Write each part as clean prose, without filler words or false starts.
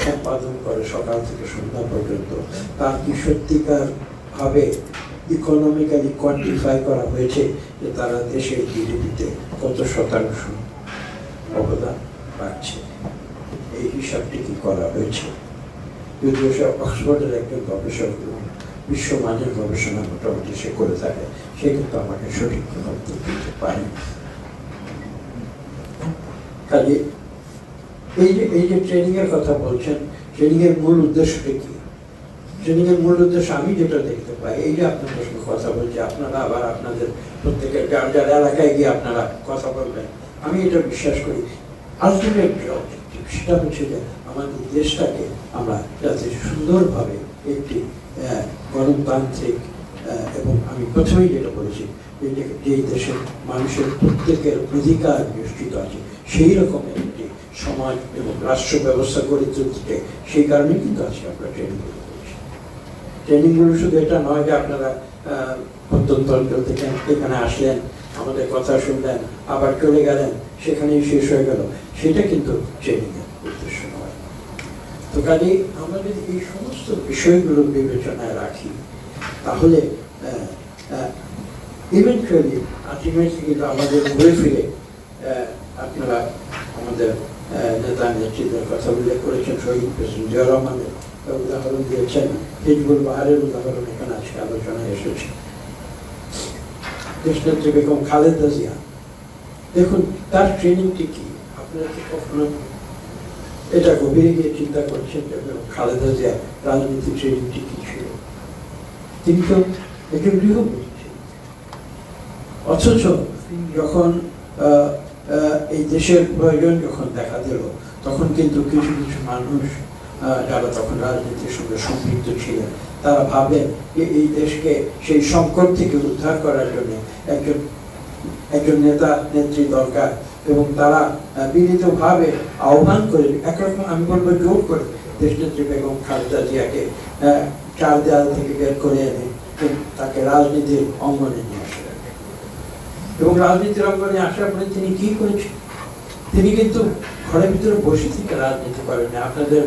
সম্পাদন করে সকাল থেকে সন্ধ্যা পর্যন্ত, তার কি সত্যিকার ভাবে ইকোনমিক্যালি কোয়ান্টিফাই করা হয়েছে যে তারা দেশের জিডিপিতে কত শতাংশ অবদান রাখছে? এই হিসাবটি কি করা হয়েছে? যদিও সে অক্সফোর্ডের একজন গবেষক, বিশ্বমানের গবেষণা মোটামুটি সে করে থাকে, সে কিন্তু আমাকে সঠিক উত্তর দিতে পারে। কাজে এই যে ট্রেনিং এর কথা বলছেন, ট্রেনিং এর মূল উদ্দেশ্যটা কি? ট্রেনিং এর মূল উদ্দেশ্য আমি যেটা দেখতে পাই, এই যে আপনাদের সঙ্গে কথা বলছি, আপনারা আবার আপনাদের প্রত্যেকের যার যার এলাকায় গিয়ে আপনারা কথা বলবেন, আমি এটা বিশ্বাস করি আলটিমেট যে অবজেক্টিভ সেটা হচ্ছে যে আমাদের দেশটাকে আমরা যাতে সুন্দরভাবে একটি গণতান্ত্রিক এবং আমি প্রথমেই যেটা বলেছি যে দেশের মানুষের প্রত্যেকের অধিকার নিশ্চিত আছে সেই রকমের একটি সমাজ এবং রাষ্ট্র ব্যবস্থা গড়ে তুলতে, সেই কারণেই কিন্তু আজকে আমরা ট্রেনিংগুলো করছি। ট্রেনিংগুলো শুধু এটা নয় যে আপনারা প্রত্যন্ত অঞ্চল থেকে এখানে আসলেন, আমাদের কথা শুনলেন, আবার চলে গেলেন, সেখানেই শেষ হয়ে গেল, সেটা কিন্তু ট্রেনিংয়ের উদ্দেশ্য নয়। তো কাজেই আমরা যদি এই সমস্ত বিষয়গুলো বিবেচনায় রাখি, তাহলে ইভেন্টুয়ালি আলটিমেটলি কিন্তু আমাদের ঘুরে ফিরে আপনারা আমাদের নেতা নেত্রীদের কথা উল্লেখ করেছেন, শহীদ প্রেসিডেন্ট জিয়া রহমানের উদাহরণ দিয়েছেন, হিজবুল বাহারের উদাহরণ এখানে আজকে আলোচনায় এসেছে, দেশনেত্রী বেগম খালেদা জিয়া। দেখুন তার ট্রেনিংটি কি, আপনারা কি কখনো এটা গভীরে গিয়ে চিন্তা করছেন যে খালেদা জিয়া রাজনীতি ট্রেনিংটি কি ছিল? তিনি তো একজন গৃহবধূ, অথচ যখন এই দেশের প্রয়োজন যখন দেখা দিল, তখন কিন্তু কিছু কিছু মানুষ যারা তখন রাজনীতির সঙ্গে সম্পৃক্ত ছিলেন, তারা ভাবেন যে এই দেশকে সেই সংকট থেকে উদ্ধার করার জন্য একজন নেতা নেত্রী দরকার, এবং তারা বিনীতভাবে আহ্বান করে, একরকম আমি বলবো জোর করে, দেশনেত্রী বেগম খালেদা জিয়াকে চার দেয়াল থেকে বের করে এনে তাকে রাজনীতির অঙ্গনে নিয়ে আসে। এবং রাজনীতির অঙ্গনে আসার পরে তিনি কি করেছেন? তিনি কিন্তু ঘরের ভিতরে বসে থেকে রাজনীতি করেন। আপনাদের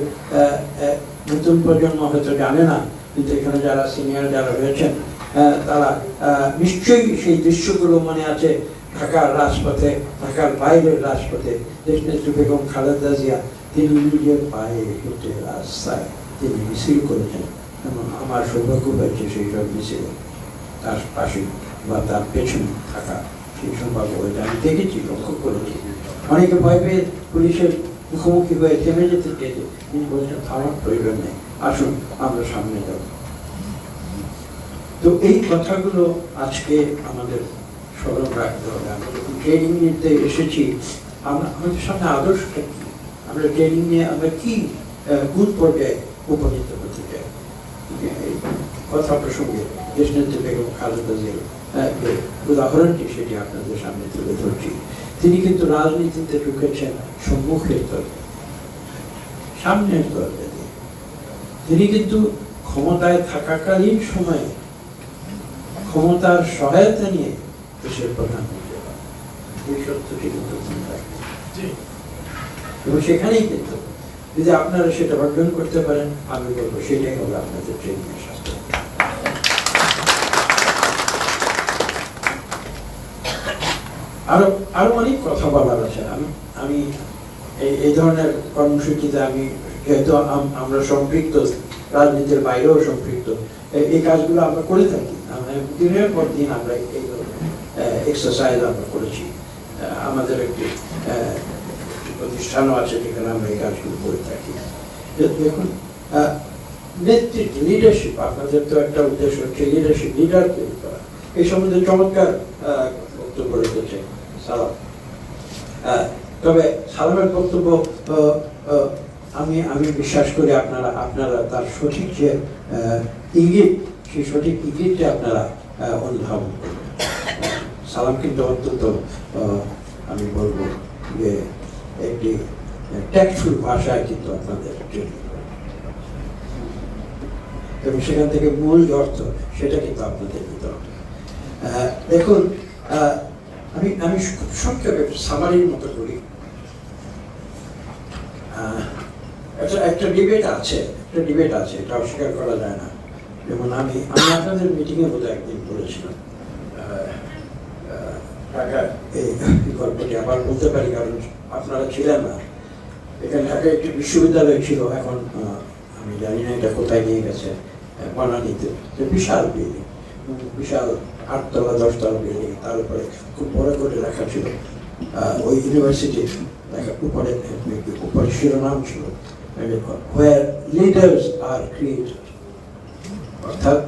নতুন প্রজন্ম হয়তো জানে না, কিন্তু এখানে যারা সিনিয়র যারা রয়েছেন তারা নিশ্চয়ই সেই দৃশ্যগুলো মনে আছে। ঢাকার রাজপথে, ঢাকার বাইরের রাজপথে দেশনেত্রী বেগম খালেদা জিয়া তিনি নিজের পায়ে হেঁটে রাস্তায় তিনি মিছিল করেছেন, এবং আমার সৌভাগ্য হয়েছে সেই সব মিছিলে তার পাশে বা তার পেছনে থাকা সেই সৌভাগ্য হয়েছে। আমি দেখেছি, লক্ষ্য করেছি। অনেকে ভয় পেয়ে পুলিশের মুখোমুখি হয়ে থেমে যেতে চেয়েছে, তিনি বলছেন থামার প্রয়োজন নেই, আসুন আমরা সামনে যাব। তো এই কথাগুলো আজকে আমাদের স্মরণ রাখতে হবে। আমরা যখন ট্রেনিং নিতে এসেছি, আমাদের সামনে আদর্শটা কি, আমরা ট্রেনিং নিয়ে আমরা কি কোন পর্যায়ে উপনীত হতে চাই। কথা প্রসঙ্গে দেশনেত্রী বেগম খালেদা জিয়ার উদাহরণটি সেটি আপনাদের সামনে তুলে ধরছি। তিনি কিন্তু রাজনীতিতে ঢুকেছেন সম্মুখের দরজা, সামনের দরজা দিয়ে। তিনি কিন্তু ক্ষমতায় থাকাকালীন সময়ে ক্ষমতার সহায়তা নিয়ে দেশের প্রধানমন্ত্রী, এই সত্যটি কিন্তু এবং সেখানেই কিন্তু যদি আপনারা সেটা অর্জন করতে পারেন, আমি বলবো সেটাই হবে আপনাদের ট্রেনিং এর শাস্ত্র। আরো অনেক কথা বলার আছে। আমি এই ধরনের কর্মসূচিতে আমি যেহেতু আমরা সম্পৃক্ত, রাজনীতির বাইরেও সম্পৃক্ত, এই কাজগুলো আমরা করে থাকি। দিনের পর দিন আমরা এই ধরনের এক্সারসাইজ আমরা করেছি। আমাদের একটি প্রতিষ্ঠানও আছে যেখানে আমরা এই কাজগুলো করে থাকি। দেখুন, নেতৃত্ব, লিডারশিপ, আপনাদের তো একটা উদ্দেশ্য হচ্ছে লিডারশিপ, লিডার তৈরি করা। এই সম্বন্ধে চমৎকার বক্তব্য রেখেছে সালাম। তবে সালামের বক্তব্য আমি বিশ্বাস করি আপনারা তার সঠিক যে ইঙ্গিত, সেই সঠিক ইঙ্গিতটা আপনারা অনুধাবন করবেন। সালাম কিন্তু অত্যন্ত আমি বলবো যে একটি ট্যাক্টফুল ভাষায় কিন্তু আপনাদের ট্রেনিং, এবং সেখান থেকে মূল অর্থ সেটা কিন্তু আপনাদের দিতে হবে। দেখুন, আমি খুব সংক্ষেপে সামারির মতো করি। একটা ডিবেট আছে, এটা অস্বীকার করা যায় না। যেমন আমি আপনাদের মিটিংয়ে বোধহয় একদিন বলেছিলাম, ঢাকার এই গল্পটি আবার বলতে পারি কারণ আপনারা ছিলেন না। এখানে ঢাকায় একটি বিশ্ববিদ্যালয় ছিল, এখন আমি জানি না এটা কোথায় নিয়ে গেছে, বনানীতে। বিশাল বিল্ডিং, বিশাল 8 তলা 10 তলা বিল্ডিং, তার উপরে খুব বড় করে লেখা ছিল ওই ইউনিভার্সিটির উপরে শিরোনাম ছিল where leaders are created, অর্থাৎ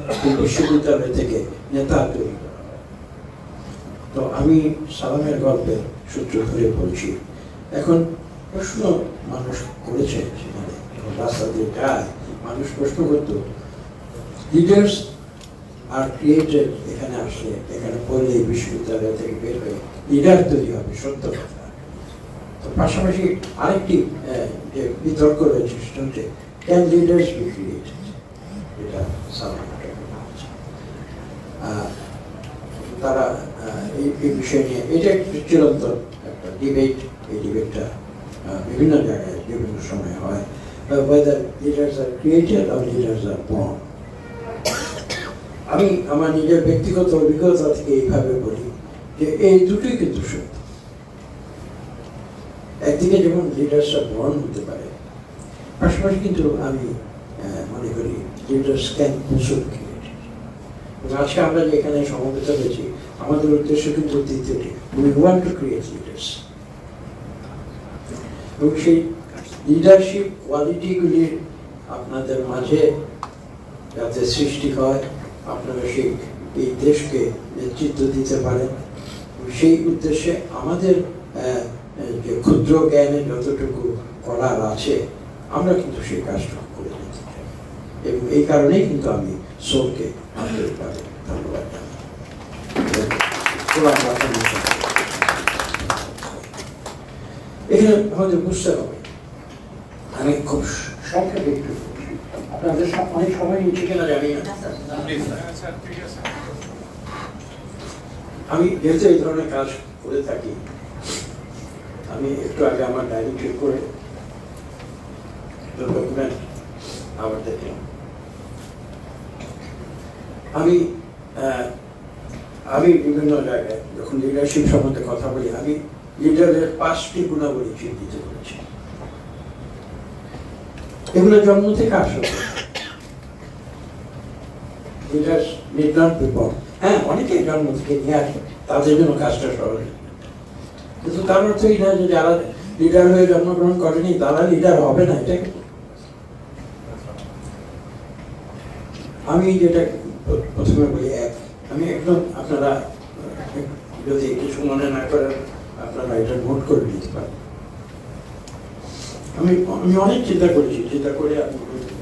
বিশ্ববিদ্যালয় থেকে নেতা তৈরি করা। তো আমি সালামের গল্পের সূত্র ধরে বলছি। এখন প্রশ্ন মানুষ করেছে, সেখানে রাস্তা দিয়ে যায় মানুষ প্রশ্ন করত, লিডার্স আর ক্রিয়েটেড এখানে আসলে, এখানে পড়লে বিশ্ববিদ্যালয় থেকে বের হয়ে লিডার তৈরি হবে, সত্য কথা। তো পাশাপাশি আরেকটি যে বিতর্ক রয়েছে সেটা হচ্ছে ক্যান লিডার্স বি ক্রিয়েটেড, এটা তারা এই বিষয় নিয়ে এটা একটি চিরন্তন একটা ডিবেট। এই ডিবেটটা বিভিন্ন জায়গায় বিভিন্ন সময় হয়, whether leaders are created or leaders are born। আমি আমার নিজের ব্যক্তিগত অভিজ্ঞতা থেকে এইভাবে বলি যে এই দুটোই কিন্তু সত্য। একদিকে যেমন লিডার্সরা বর্ন হতে পারে, পাশাপাশি কিন্তু আমি মনে করি leaders can also be created. আজকে আমরা যে এখানে সমবেত হয়েছি, আমাদের উদ্দেশ্য কিন্তু দ্বিতীয়টি, we want to create leaders. এবং সেই লিডারশিপ কোয়ালিটিগুলির আপনাদের মাঝে যাতে সৃষ্টি হয়, আপনারা সেই এই দেশকে নেতৃত্ব দিতে পারেন, সেই উদ্দেশ্যে আমাদের যে ক্ষুদ্র জ্ঞানে যতটুকু করার আছে আমরা কিন্তু সেই কাজটা করে দিতে চাই। এবং এই কারণেই কিন্তু আমি সোলকে আন্তরিকভাবে ধন্যবাদ জানাই। এখানে আমাদের বুঝতে হবে, আমি খুব সংক্ষেপে একটু আপনাদের অনেক সময় নিচ্ছে কিনা জানি না। আমি যেহেতু এই ধরনের কাজ করে থাকি, আমি একটু আগে আমার ডায়েরি ঠিক করে ডকুমেন্ট আবার দেখলাম। আমি বিভিন্ন জায়গায় যখন লিডারশিপ সম্বন্ধে কথা বলি, আমি লিডারের 5টি গুণাবলী চিহ্নিত করেছি। এগুলো জন্ম থেকে আসলে leaders need not be born. হ্যাঁ, অনেকেই জন্ম থেকে নিয়ে আসে, তাদের জন্য কাজটা সহজ, কিন্তু তার অর্থ এই না যে যারা লিডার হয়ে জন্মগ্রহণ করেনি তারা লিডার হবে না। এটা আমি যেটা প্রথমে বলি, আমি একদম, আপনারা যদি কিছু মনে না করেন আপনারা এটা নোট করে নিতে পারেন। আমি অনেক চিন্তা করে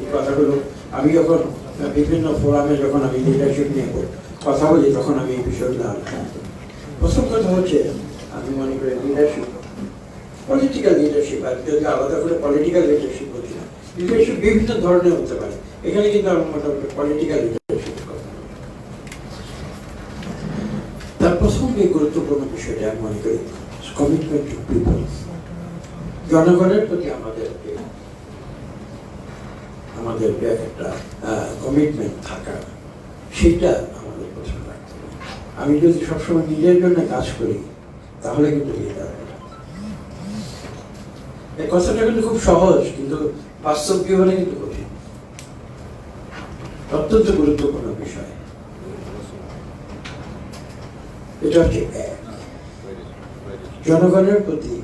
এই কথাগুলো আমি যখন বিভিন্ন ফোরামে যখন আমি লিডারশিপ নিয়ে কথা বলি তখন আমি এই বিষয়গুলো আলোচনা করি। প্রথম কথা হচ্ছে, আমি মনে করি লিডারশিপ, পলিটিক্যাল লিডারশিপ, আর যদি আলাদা করে পলিটিক্যাল লিডারশিপ বলছি না, লিডারশিপ বিভিন্ন ধরনের হতে পারে। এখানে কিন্তু আমার মোটামুটি পলিটিক্যাল লিডারশিপ কথা। তার প্রথম যে গুরুত্বপূর্ণ বিষয়টা আমি মনে করি কমিটমেন্ট টু পিপল, জনগণের প্রতি আমাদের একটা কমিটমেন্ট থাকা, সেটা আমাদের প্রথমে রাখতে হবে। আমি যদি সবসময় নিজের জন্য কাজ করি তাহলে কিন্তু লিডার হবে না। এই কথাটা কিন্তু খুব সহজ, কিন্তু বাস্তব জীবনে কিন্তু কঠিন। অত্যন্ত গুরুত্বপূর্ণ বিষয় এটা হচ্ছে, জনগণের প্রতি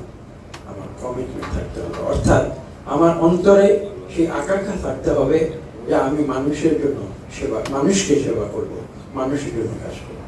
আমার কমিটমেন্ট থাকতে হবে, অর্থাৎ আমার অন্তরে সেই আকাঙ্ক্ষা থাকতে হবে যে আমি মানুষের জন্য মানুষকে সেবা করব, মানুষের জন্য কাজ করব।